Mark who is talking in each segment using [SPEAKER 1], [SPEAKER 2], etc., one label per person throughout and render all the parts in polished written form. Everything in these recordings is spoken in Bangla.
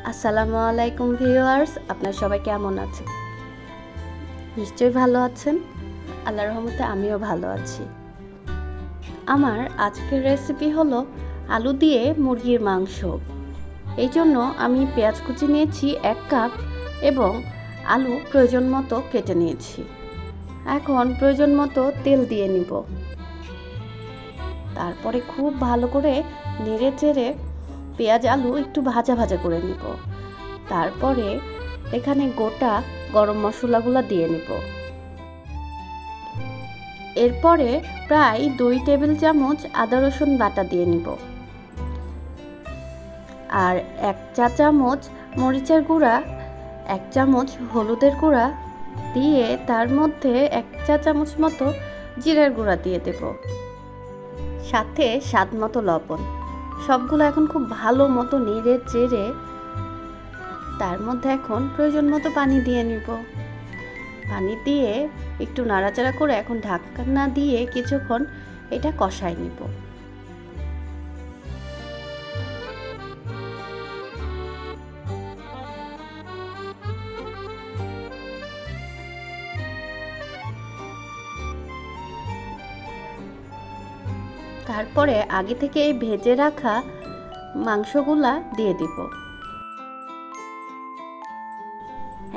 [SPEAKER 1] আসসালামু আলাইকুম ভিউয়ার্স, আপনারা সবাই কেমন আছেন? নিশ্চয়ই ভালো আছেন। আল্লাহর রহমতে আমিও ভালো আছি। আমার আজকের রেসিপি হলো আলু দিয়ে মুরগির মাংস। এই জন্য আমি পেঁয়াজ কুচি নিয়েছি 1 কাপ এবং আলু প্রয়োজন মতো কেটে নিয়েছি। এখন প্রয়োজন মতো তেল দিয়ে নিব। তারপরে খুব ভালো করে নেড়ে চেড়ে পেঁয়াজ আলু একটু ভাজা ভাজা করে নিব। তারপরে এখানে গোটা গরম মশলাগুলো দিয়ে নিব। এরপরে প্রায় 2 টেবিল চামচ আদা রসুন বাটা দিয়ে নিব আর 1 চা চামচ মরিচের গুঁড়া, 1 চামচ হলুদের গুঁড়া দিয়ে তার মধ্যে 1 চা চামচ মতো জিরার গুঁড়া দিয়ে দেব, সাথে স্বাদ মতো লবণ। সবগুলো এখন খুব ভালো মতো নেড়ে চেড়ে তার মধ্যে এখন প্রয়োজন মতো পানি দিয়ে নিব। পানি দিয়ে একটু নাড়াচাড়া করে এখন ঢাকনা দিয়ে কিছুক্ষণ এটা কষায় নিব। তারপরে আগে থেকে এই ভেজে রাখা মাংসগুলা দিয়ে দিব।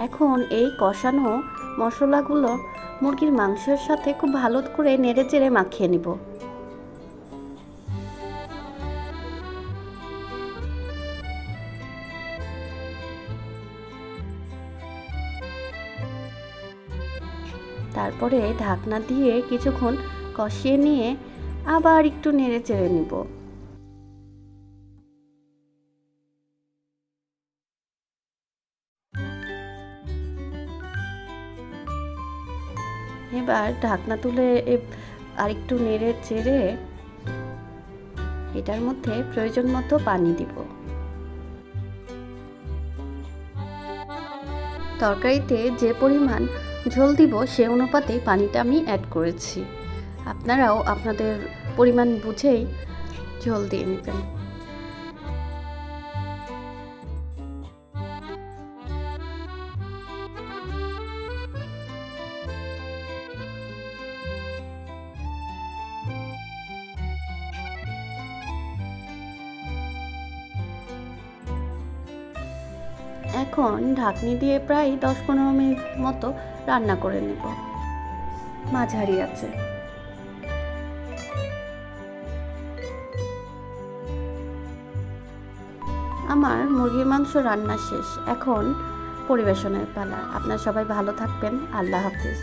[SPEAKER 1] এখন এই কষানো মশলাগুলো মুরগির মাংসের সাথে খুব ভালো করে নেড়ে চেড়ে মাখিয়ে নিব। তারপরে ঢাকনা দিয়ে কিছুক্ষণ কষিয়ে নিয়ে আবার একটু নেড়ে চেড়ে নিব। এবার ঢাকনা তুলে আরেকটু নেড়ে চেড়ে এটার মধ্যে প্রয়োজন মতো পানি দিব। তরকারিতে যে পরিমাণ ঝোল দিব সে অনুপাতে পানিটা আমি অ্যাড করেছি। আপনারাও আপনাদের পরিমাণ বুঝেই ঝোল দিয়ে নেবেন। এখন ঢাকনি দিয়ে প্রায় 10-15 মিনিট মতো রান্না করে নেব মাঝারি আঁচে। আমার মুরগির মাংস রান্না শেষ, এখন পরিবেশনের পালা। আপনারা সবাই ভালো থাকবেন। আল্লাহ হাফিজ।